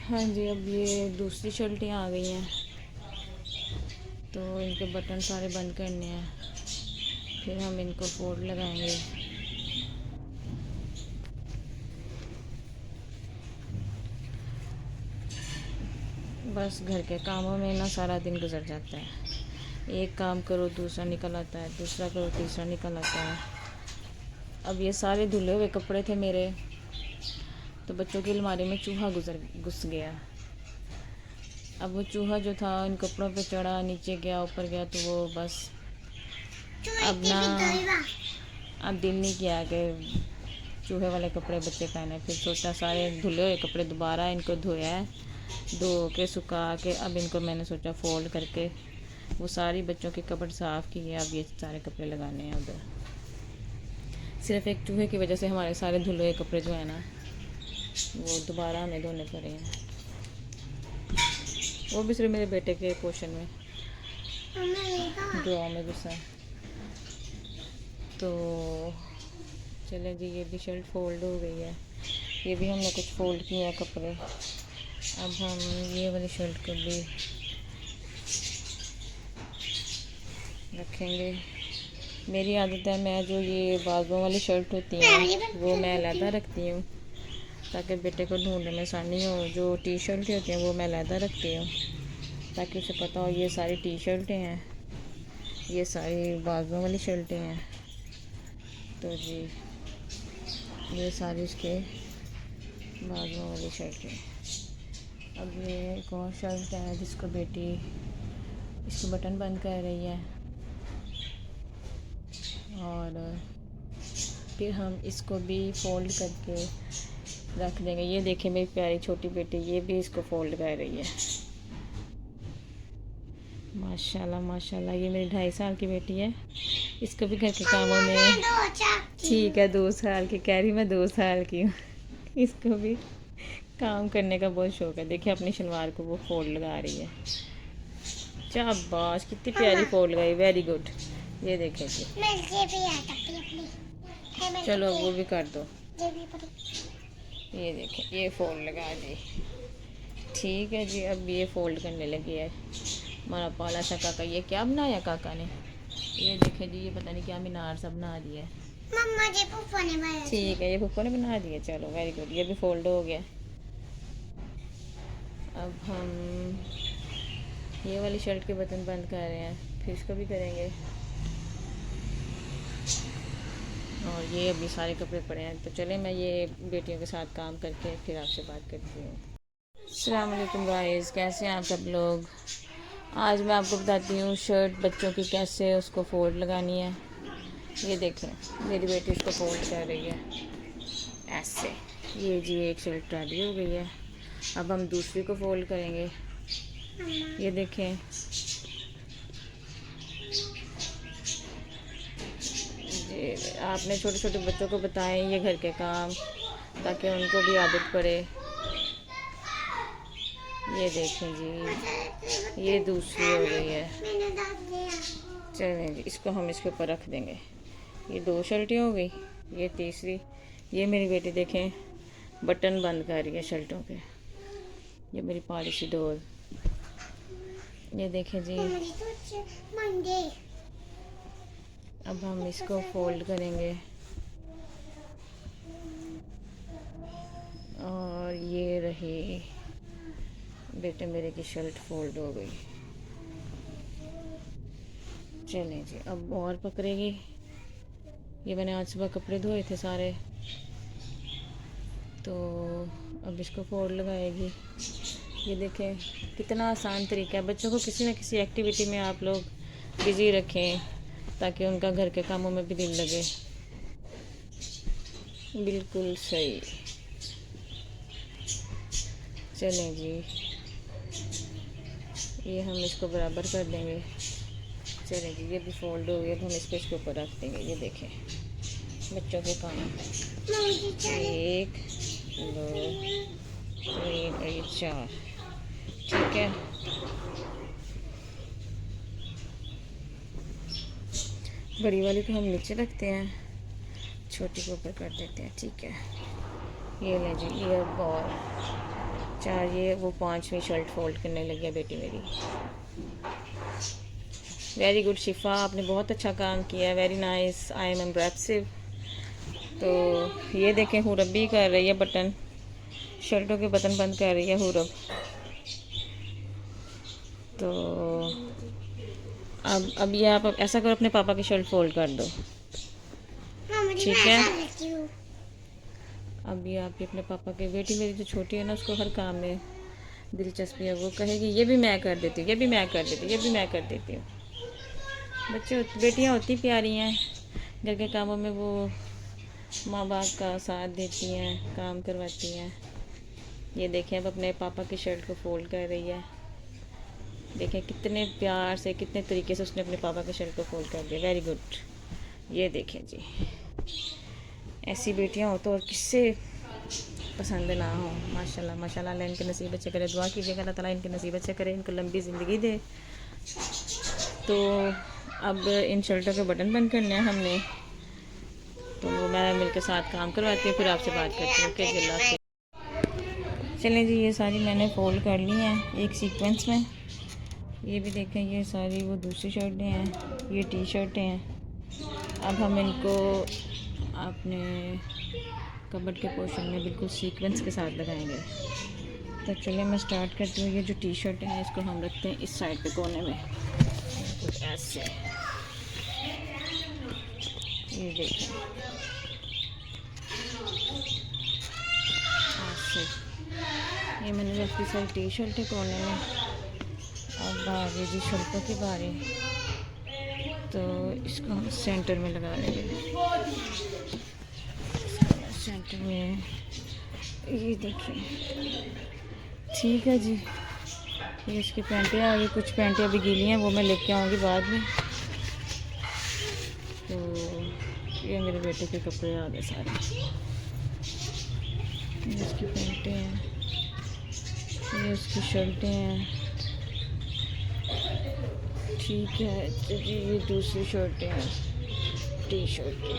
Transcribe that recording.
हाँ जी, अब ये दूसरी शर्टियाँ आ गई हैं, तो इनके बटन सारे बंद करने हैं, फिर हम इनको फोल्ड लगाएंगे। बस घर के कामों में ना सारा दिन गुजर जाता है। एक काम करो दूसरा निकल आता है, दूसरा करो तीसरा निकल आता है। अब ये सारे धुले हुए कपड़े थे मेरे, तो बच्चों की अलमारी में चूहा घुस गया। अब वो चूहा जो था इन कपड़ों पे चढ़ा, नीचे गया, ऊपर गया, तो वो बस अब ना अब दिल नहीं किया कि चूहे वाले कपड़े बच्चे पहने। फिर सोचा सारे धुले हुए कपड़े दोबारा इनको धोया है, धो के सुखा के अब इनको मैंने सोचा फोल्ड करके वो सारी बच्चों के कपड़े साफ़ किए। अब ये सारे कपड़े लगाने हैं उधर। सिर्फ एक चूहे की वजह से हमारे सारे धुले हुए कपड़े जो है ना वो दोबारा हमें धोने पड़े हैं, वो भी सिर्फ मेरे बेटे के पोर्शन में ड्रॉ में घुसा। तो चले जी, ये भी शर्ट फोल्ड हो गई है, ये भी हमने कुछ फोल्ड किए हैं कपड़े। अब हम ये वाली शर्ट को भी रखेंगे। मेरी आदत है, मैं जो ये बाजुओं वाली शर्ट होती हैं वो मैं अलहदा रखती हूँ ताकि बेटे को ढूंढने में आसानी हो। जो टी शर्ट होती हैं वो मैं अलहदा रखती हूँ ताकि उसे पता हो ये सारी टी शर्टें हैं, ये सारी बाजुओं वाली शर्टें हैं। तो जी ये सारी इसके बाजुओं वाली शर्टें। अब ये एक और शर्ट है जिसको बेटी इसको बटन बंद कर रही है, और फिर हम इसको भी फोल्ड करके रख देंगे। ये देखिए मेरी प्यारी छोटी बेटी, ये भी इसको फोल्ड कर रही है। माशाल्लाह माशाल्लाह, ये मेरी 2.5 साल की बेटी है, इसको भी घर के कामों में ठीक है 2 साल की कह रही, मैं 2 साल की हूँ। इसको भी काम करने का बहुत शौक है। देखिए अपनी शलवार को वो फोल्ड लगा रही है। शाबाश, कितनी प्यारी फोल्ड लगाई, वेरी गुड। ये देखें जी, चलो वो भी कर दो। ये देखें ये फोल्ड लगा दी, ठीक है जी। अब ये फोल्ड करने लगी है हमारा पाला सा काका। ये क्या बनाया काका ने, ये देखें जी, ये पता नहीं क्या मीनार सा बना दिया है। मम्मा जी पुप्पो ने बनाया, ठीक है ये पुप्पो ने बना दिया, चलो वेरी गुड। ये भी फोल्ड हो गया। अब हम ये वाली शर्ट के बटन बंद कर रहे हैं, फिर इसको भी करेंगे। और ये अभी सारे कपड़े पड़े हैं, तो चले मैं ये बेटियों के साथ काम करके फिर आपसे बात करती हूँ। अस्सलाम वालेकुम गाइस, कैसे हैं आप सब लोग। आज मैं आपको बताती हूँ शर्ट बच्चों की कैसे उसको फोल्ड लगानी है। ये देखें मेरी बेटी इसको फोल्ड कर रही है ऐसे। ये जी एक शर्ट रेडी हो गई है, अब हम दूसरी को फोल्ड करेंगे। ये देखें जी, आपने छोटे छोटे बच्चों को बताएं ये घर के काम ताकि उनको भी आदत पड़े। ये देखें जी ये दूसरी हो गई है। चलें जी, इसको हम इसके ऊपर रख देंगे। ये 2 शर्टें हो गई, ये तीसरी। ये मेरी बेटी देखें बटन बंद कर रही है शर्टों के। ये मेरी पॉलिसी डोर। ये देखें जी, अब हम इसको फोल्ड करेंगे और ये रही बेटे मेरे की शर्ट फोल्ड हो गई। चलें जी, अब और पकड़ेगी। ये मैंने आज सुबह कपड़े धोए थे सारे, तो अब इसको फोल्ड लगाएगी। ये देखें कितना आसान तरीका है। बच्चों को किसी न किसी एक्टिविटी में आप लोग बिज़ी रखें ताकि उनका घर के कामों में भी दिल लगे। बिल्कुल सही। चलें जी, ये हम इसको बराबर कर देंगे। चलें जी, ये भी फोल्ड हो गया, अब हम इसको इसके ऊपर रख देंगे। ये देखें बच्चों के काम 1 2 3 और ये 4, ठीक है। बड़ी वाली को हम नीचे रखते हैं, छोटी को ऊपर कर देते हैं, ठीक है। ये ले जी, ये अब और 4 ये वो 5वीं शर्ट फोल्ड करने लगी है बेटी मेरी। वेरी गुड शिफा, आपने बहुत अच्छा काम किया है, very nice, I am impressive. तो ये देखें हुरब भी कर रही है बटन, शर्टों के बटन बंद कर रही है हुरब। तो अब ये आप ऐसा करो, अपने पापा की शर्ट फोल्ड कर दो, ठीक है। अब ये आप अपने पापा के, बेटी मेरी जो छोटी है ना उसको हर काम में दिलचस्पी है, वो कहेगी ये भी मैं कर देती हूँ, ये भी मैं कर देती हूँ, ये भी मैं कर देती हूँ। बेटियाँ होती प्यारी हैं, घर के कामों में वो माँ बाप का साथ देती हैं, काम करवाती हैं। ये देखें अब अपने पापा की शर्ट को फोल्ड कर रही है, देखें कितने प्यार से, कितने तरीके से उसने अपने पापा की शर्ट को फोल्ड कर दिया, वेरी गुड। ये देखें जी, ऐसी बेटियां हो तो और किससे पसंद ना हो। माशाल्लाह माशाल्लाह, अल्लाह इनके नसीब अच्छे करे, दुआ कीजिएगा अल्लाह ताला इनके नसीब अच्छे करे, इनको लंबी ज़िंदगी दे। तो अब इन शर्टों के बटन बंद करने हैं हमने, तो मैं मिलकर साथ काम करवाती हूँ, फिर आपसे बात करती हूँ। ओके जिल्ला से चलें जी, ये सारी मैंने फोल्ड कर ली हैं एक सीक्वेंस में। ये भी देखें, ये सारी वो दूसरी शर्टें हैं, ये टी शर्टें हैं। अब हम इनको अपने कबर्ड के पोर्शन में बिल्कुल सीक्वेंस के साथ लगाएंगे। तो चलिए मैं स्टार्ट करती हूँ। ये जो टी शर्ट है इसको हम रखते हैं इस साइड पे कोने में, कुछ ऐसे। ये देखिए ऐसे, ये मैंने रखी सारी टी शर्ट है कोने में। अब आगे जी शर्टों की बारी, तो इसको हम सेंटर में लगा लेंगे, सेंटर में। ये देखिए, ठीक है जी। ये इसकी पैंटें आ गई, कुछ पैंटें अभी गीली हैं, वो मैं लेके आऊँगी बाद में। तो ये मेरे बेटे के कपड़े आ गए सारे, ये इसकी पैंटें हैं, ये उसकी शर्टें हैं, ठीक है। तो जी ये दूसरी शर्टें हैं, टी शर्टें।